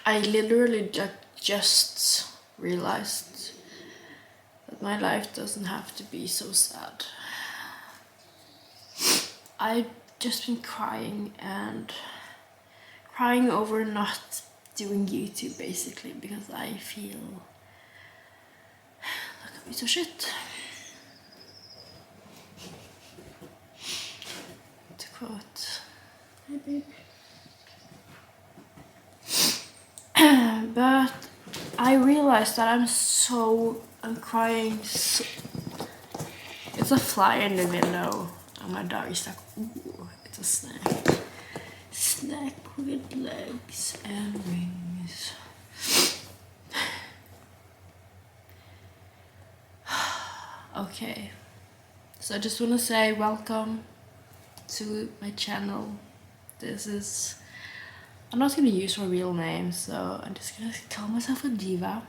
I literally just realized that my life doesn't have to be so sad. I've just been crying over not doing YouTube basically because I feel like a piece of shit. To quote, hey babe. But I realized that I'm crying so. It's a fly in the window and my dog is like, ooh, it's a snack. Snack with legs and wings. Okay, so I just want to say welcome to my channel. I'm not gonna use my real name, so I'm just gonna call myself a diva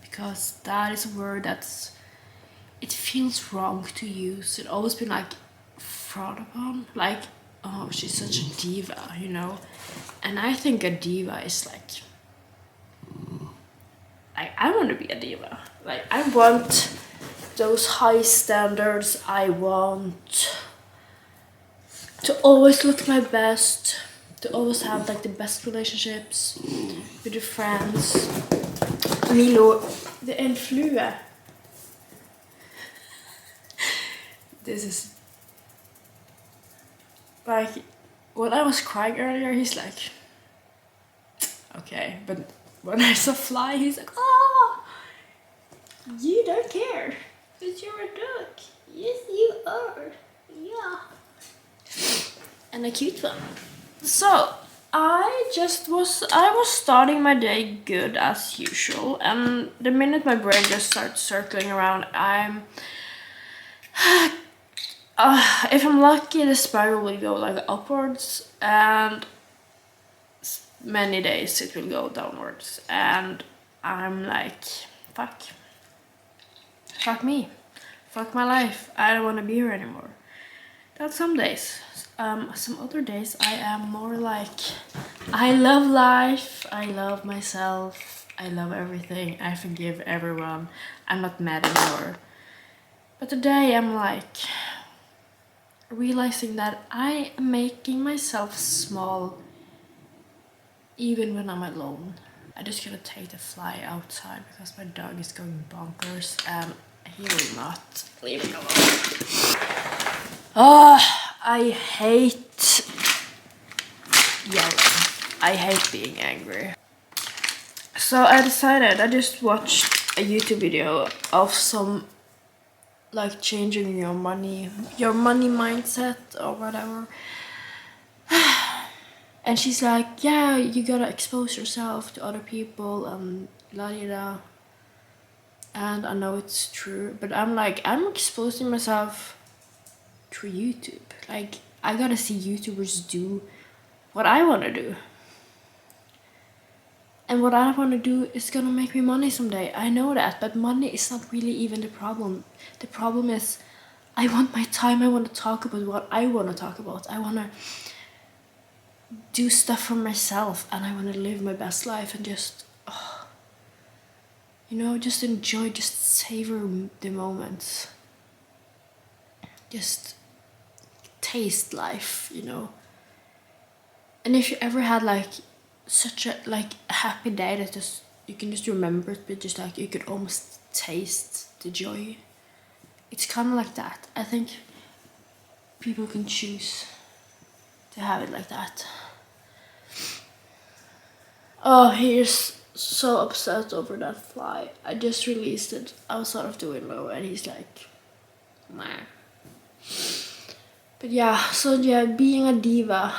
because that is a word it feels wrong to use. It's always been like frowned upon, like, oh, she's such a diva, you know. And I think a diva is like I want to be a diva. Like, I want those high standards. I want to always look my best, to always have like the best relationships with your friends. Milo, the influe. This is like, when I was crying earlier, he's like, okay, but when I saw fly, he's like, oh, you don't care, but you're a duck. Yes, you are. Yeah. And a cute one. So I was starting my day good as usual, and the minute my brain just starts circling around, if I'm lucky, the spiral will go like upwards, and many days it will go downwards, and I'm like, fuck me, fuck my life, I don't want to be here anymore. That's some days. Some other days I am more like, I love life, I love myself, I love everything, I forgive everyone, I'm not mad anymore. But today I'm like realizing that I am making myself small even when I'm alone. I just gotta take the fly outside because my dog is going bonkers and he will not leave me alone. I hate yelling. I hate being angry. So I decided, I just watched a YouTube video of some like changing your money mindset or whatever. And she's like, yeah, you gotta expose yourself to other people and la di da. And I know it's true, but I'm like, I'm exposing myself through YouTube. Like, I gotta see YouTubers do what I wanna do. And what I wanna do is gonna make me money someday. I know that, but money is not really even the problem. The problem is, I want my time, I wanna talk about what I wanna talk about. I wanna do stuff for myself, and I wanna live my best life and just, you know, just enjoy, just savor the moments. Just taste life, you know. And if you ever had like such a happy day that just you can just remember it, but just like you could almost taste the joy. It's kind of like that. I think people can choose to have it like that. Oh, he's so upset over that fly. I just released it outside of the window and he's like, meh. But yeah, so yeah, being a diva,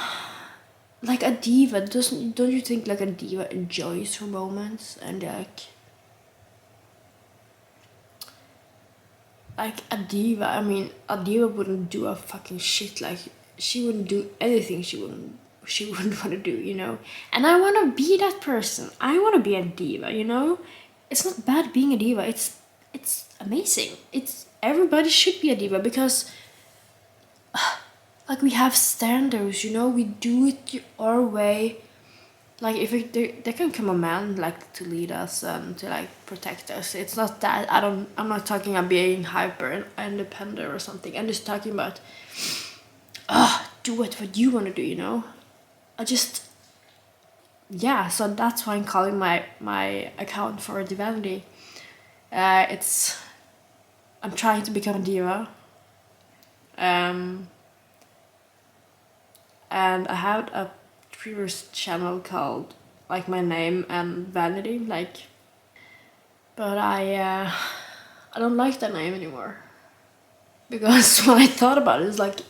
like a diva, don't you think like a diva enjoys her moments and like a diva, I mean, a diva wouldn't do a fucking shit, like she wouldn't do anything she wouldn't want to do, you know. And I want to be that person. I want to be a diva, you know. It's not bad being a diva. It's amazing. It's everybody should be a diva because like we have standards, you know. We do it our way. like if there can come a man like to lead us and to like protect us. It's not that I'm not talking about being hyper independent or something. I'm just talking about do what you want to do, you know. I just, yeah, so that's why I'm calling my account for Divinity. I'm trying to become a diva. And I had a previous channel called like my name and vanity, like, but I don't like that name anymore, because when I thought about it, it's like,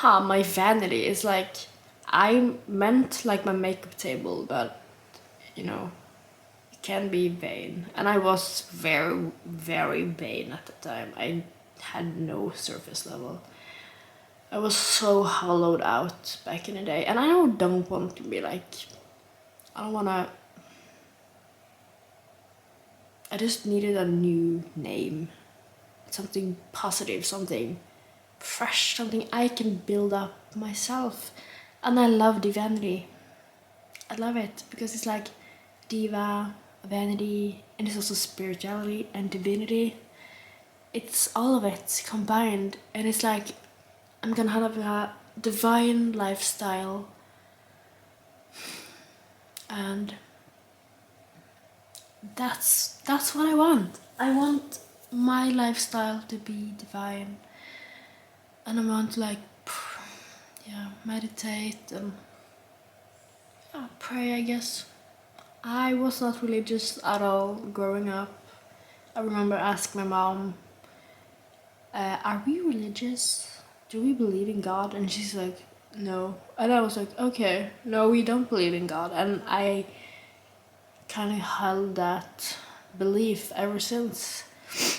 my vanity is like, I meant like my makeup table, but you know, it can be vain, and I was very, very vain at the time. I had no surface level. I was so hollowed out back in the day, and I don't want to be like, I don't wanna, I just needed a new name, something positive, something fresh, something I can build up myself. And I love Divinity. I love it because it's like diva, vanity, and it's also spirituality and divinity. It's all of it combined, and it's like I'm gonna have a divine lifestyle, and that's what I want. I want my lifestyle to be divine, and I want to like meditate and pray, I guess. I was not religious at all growing up. I remember asking my mom, are we religious? Do we believe in God? And she's like, no. And I was like, okay, no, we don't believe in God. And I kind of held that belief ever since.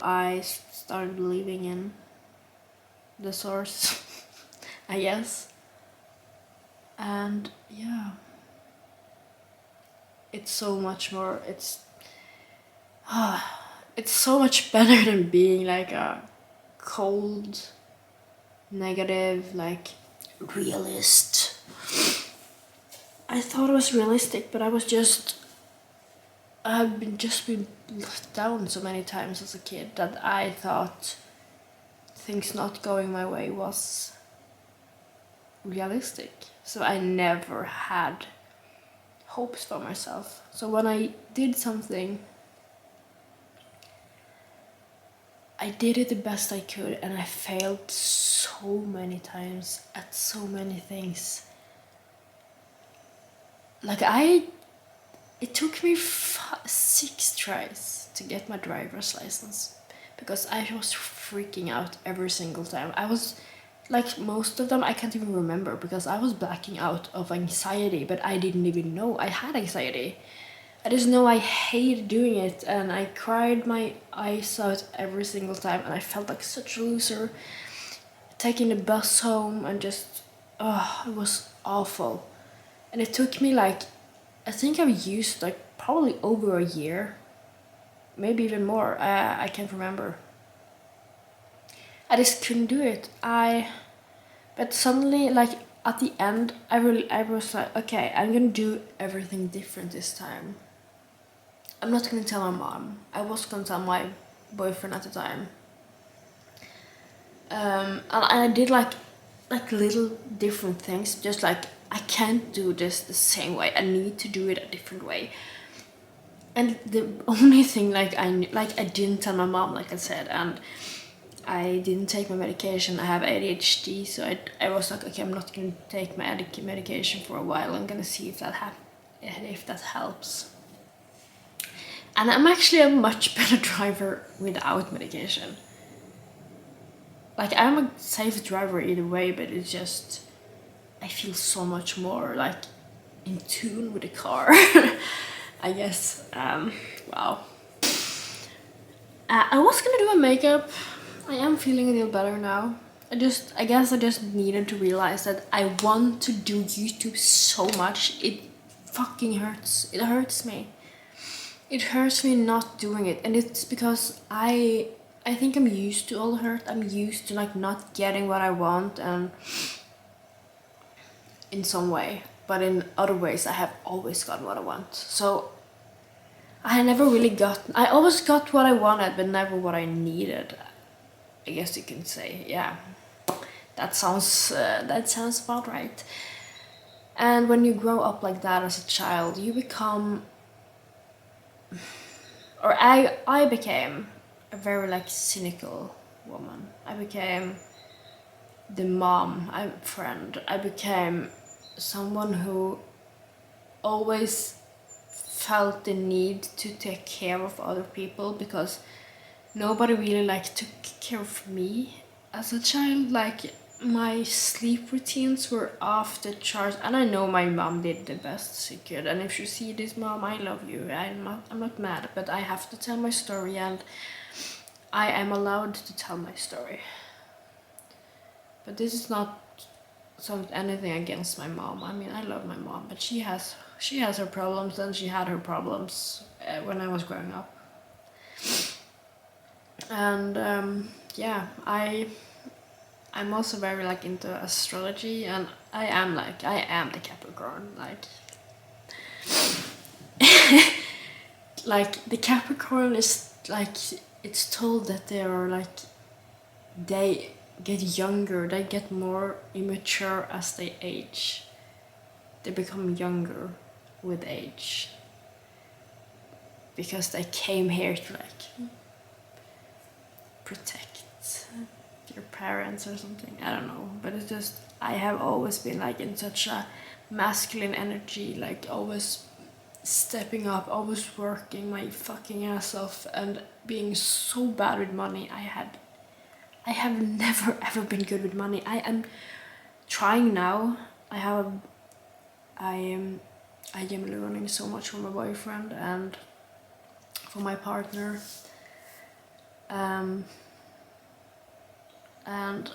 I started believing in the source, I guess. And yeah, it's so much more, it's so much better than being like a cold, negative, like realist. I thought it was realistic, but I've been let down so many times as a kid that I thought things not going my way was realistic. So I never had hopes for myself. So when I did something, I did it the best I could, and I failed so many times at so many things. Like it took me 6 tries to get my driver's license, because I was freaking out every single time. I was like, most of them I can't even remember because I was blacking out of anxiety, but I didn't even know I had anxiety. I just know I hated doing it, and I cried my eyes out every single time, and I felt like such a loser. Taking the bus home and just, it was awful. And it took me like, I think I've used like probably over a year, maybe even more. I can't remember. I just couldn't do it. But suddenly, like at the end, I was like, okay, I'm gonna do everything different this time. I'm not gonna tell my mom. I was gonna tell my boyfriend at the time. And I did like little different things, just like, I can't do this the same way. I need to do it a different way. And the only thing I didn't tell my mom, like I said, and I didn't take my medication. I have ADHD, so I was like, okay, I'm not gonna take my medication for a while. I'm gonna see if that helps. And I'm actually a much better driver without medication. Like, I'm a safe driver either way, but it's just, I feel so much more like in tune with the car. I guess. Wow. I was gonna do my makeup. I am feeling a little better now. I guess I just needed to realize that I want to do YouTube so much. It fucking hurts. It hurts me. It hurts me not doing it, and it's because I think I'm used to all the hurt. I'm used to like not getting what I want, and in some way. but in other ways I have always gotten what I want. So I never really I always got what I wanted, but never what I needed, I guess you can say. Yeah, that sounds about right. And when you grow up like that as a child, you become, or I became a very like cynical woman. I became the mom, friend. I became someone who always felt the need to take care of other people because nobody really like took care of me as a child. Like my sleep routines were off the charts, and I know my mom did the best she could. And if you see this, mom, I love you. I'm not mad, but I have to tell my story, and I am allowed to tell my story. But this is not anything against my mom. I mean, I love my mom, but she has her problems, and she had her problems when I was growing up. And yeah, I'm also very like into astrology, and I am the Capricorn, like like the Capricorn is like, it's told that they are like, they get younger, they get more immature as they age. They become younger with age because they came here to like protect your parents or something. I don't know, but it's just, I have always been like in such a masculine energy, like always stepping up, always working my fucking ass off, and being so bad with money. I have never ever been good with money. I am trying now. I am learning so much from my boyfriend and from my partner. And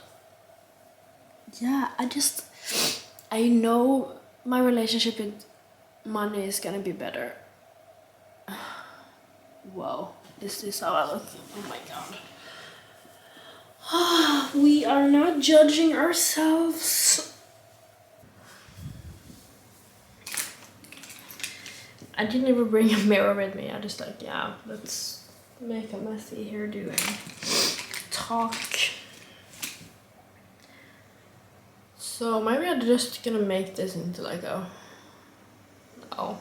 yeah, I know my relationship with money is gonna be better. Whoa, is this how I look? Oh my god. We are not judging ourselves. I didn't even bring a mirror with me. I just like, yeah, let's make a messy hairdo and talk. So maybe I'm just gonna make this into like a, no,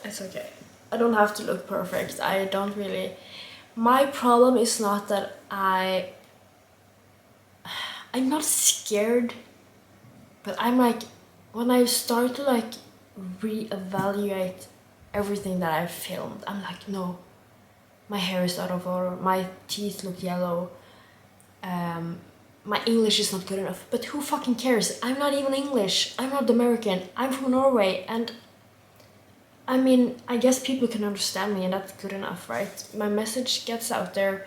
it's okay. I don't have to look perfect. I don't really, my problem is not that I'm not scared, but I'm like, when I start to like reevaluate everything that I've filmed, I'm like, no, my hair is out of order, my teeth look yellow, my English is not good enough. But who fucking cares? I'm not even English. I'm not American. I'm from Norway, and I mean, I guess people can understand me, and that's good enough, right? My message gets out there,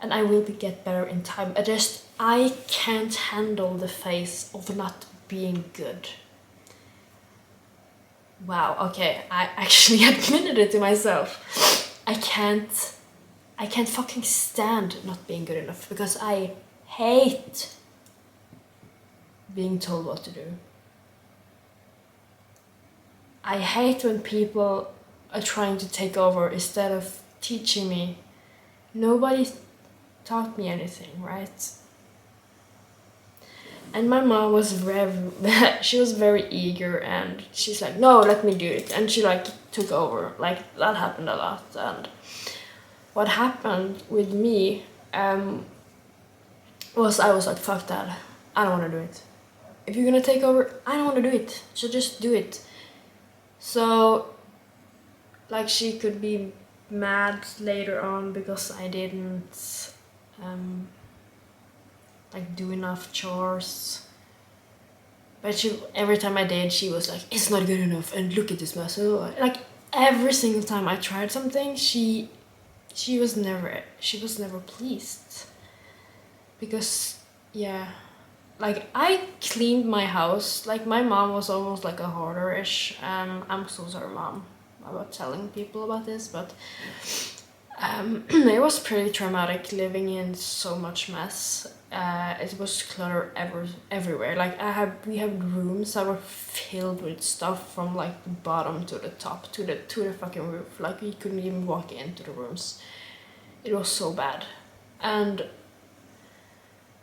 and I will get better in time. I can't handle the phase of not being good. Wow, okay, I actually admitted it to myself. I can't fucking stand not being good enough, because I hate being told what to do. I hate when people are trying to take over instead of teaching me. Nobody taught me anything, right? And my mom was she was very eager, and she's like, no, let me do it. And she like took over. Like, that happened a lot. And what happened with me was, I was like, fuck that. I don't want to do it. If you're gonna take over, I don't want to do it. So just do it. So, like, she could be mad later on because I didn't like do enough chores. But every time I did, she was like, it's not good enough, and look at this mess. So, like, every single time I tried something, she was never pleased. Because, yeah, like, I cleaned my house. Like, my mom was almost like a hoarder-ish. I'm so sorry, Mom, about telling people about this, but it was pretty traumatic living in so much mess. it was clutter everywhere. Like we have rooms that were filled with stuff from like the bottom to the top to the fucking roof. Like we couldn't even walk into the rooms. It was so bad. And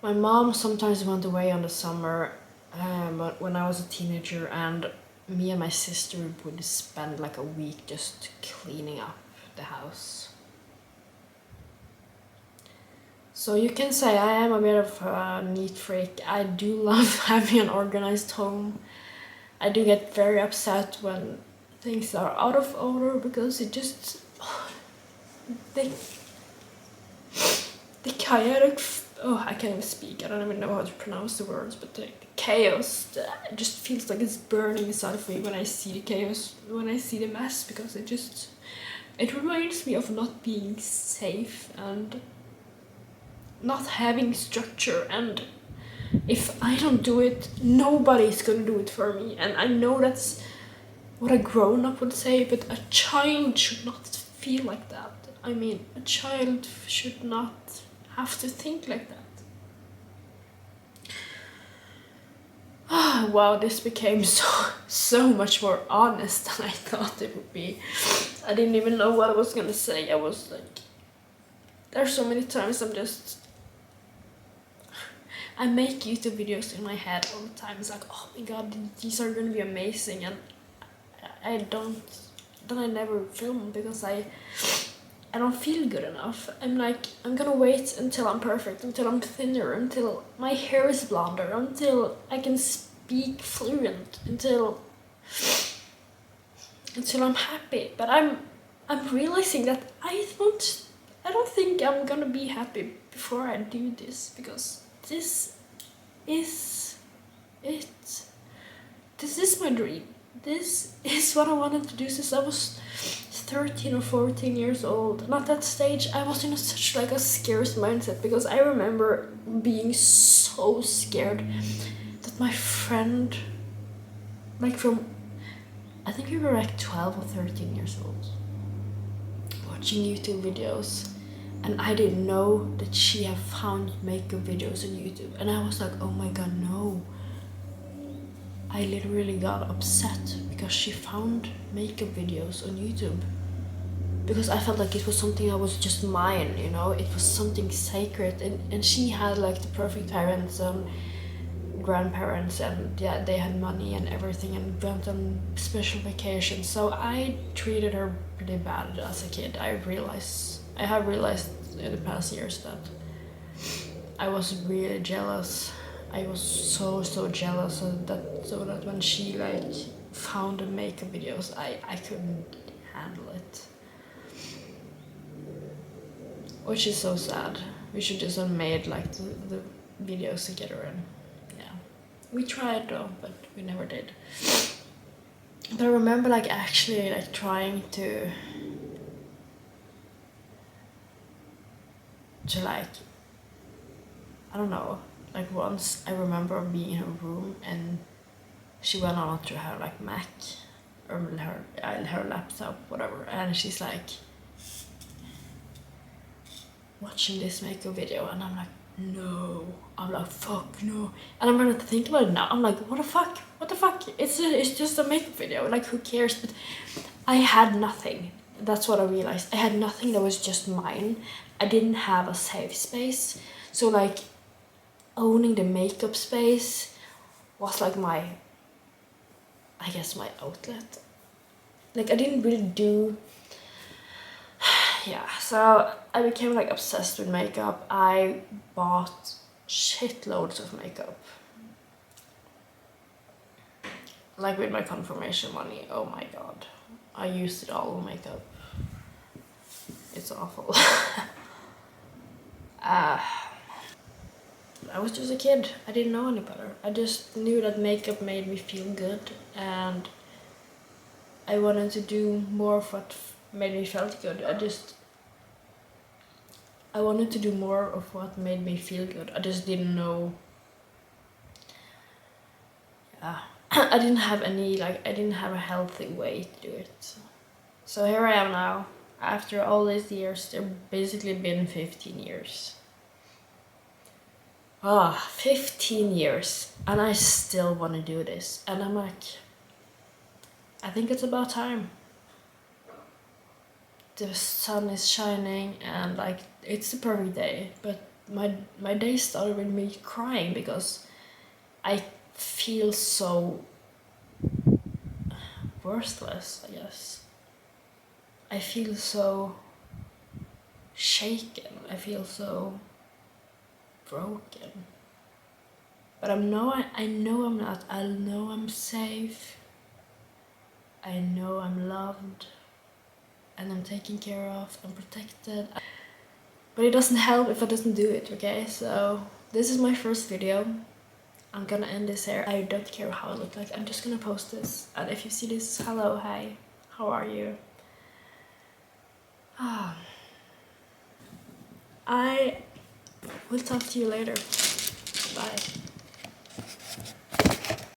my mom sometimes went away on the summer when I was a teenager, and me and my sister would spend like a week just cleaning up the house. So you can say I am a bit of a neat freak. I do love having an organized home. I do get very upset when things are out of order because it just the chaotic, I can't even speak, I don't even know how to pronounce the words, but the chaos just feels like it's burning inside of me when I see the chaos, when I see the mess, because it reminds me of not being safe and not having structure, and if I don't do it, nobody's gonna do it for me. And I know that's what a grown-up would say, but a child should not feel like that. I mean, a child should not have to think like that. Wow, this became so much more honest than I thought it would be. I didn't even know what I was gonna say. I was like, there's so many times I make YouTube videos in my head all the time. It's like, oh my god, these are gonna be amazing, and I never film because I don't feel good enough. I'm like, I'm gonna wait until I'm perfect, until I'm thinner, until my hair is blonder, until I can speak fluent, until I'm happy. But I'm realizing that I don't think I'm gonna be happy before I do this, because this is it. This is my dream. This is what I wanted to do since I was 13 or 14 years old. And at that stage, I was in such like a scarce mindset, because I remember being so scared that my friend, like from, I think we were like 12 or 13 years old, watching YouTube videos, and I didn't know that she had found makeup videos on YouTube. And I was like, oh my god, no. I literally got upset because she found makeup videos on YouTube, because I felt like it was something that was just mine, you know, it was something sacred. And she had like the perfect parents and grandparents, and yeah, they had money and everything and went on special vacations. So I treated her pretty bad as a kid. I have realized in the past years that I was really jealous. I was so jealous so that when she like found the makeup videos, I couldn't handle it. Which is so sad. We should just have made like the videos together, and yeah. We tried though, but we never did. But I remember like actually like trying to like, I don't know, like once I remember being in her room and she went on to her like Mac or her laptop, whatever, and she's like watching this makeup video, and I'm like, no. I'm like, fuck no. And I'm gonna think about it now. I'm like, what the fuck? It's just a makeup video. Like, who cares? But I had nothing. That's what I realized. I had nothing that was just mine. I didn't have a safe space. So like, owning the makeup space was like my outlet. Like, I didn't really do, yeah, so I became like obsessed with makeup. I bought shitloads of makeup. Like with my confirmation money, oh my god. I used it all on makeup. It's awful. I was just a kid. I didn't know any better. I just knew that makeup made me feel good, and I wanted to do more of what made me felt good. I wanted to do more of what made me feel good. I just didn't know. I didn't have a healthy way to do it. So here I am now. After all these years, they've basically been 15 years. 15 years and I still want to do this. And I'm like, I think it's about time. The sun is shining and like it's the perfect day, but my day started with me crying because I feel so worthless, I guess. I feel so shaken. I feel so broken. But I know I'm not. I know I'm safe. I know I'm loved. And I'm taken care of. I'm protected. But it doesn't help if I doesn't do it, okay? So this is my first video. I'm gonna end this here. I don't care how I look like. I'm just gonna post this. And if you see this, hello, hi. How are you? I will talk to you later. Bye.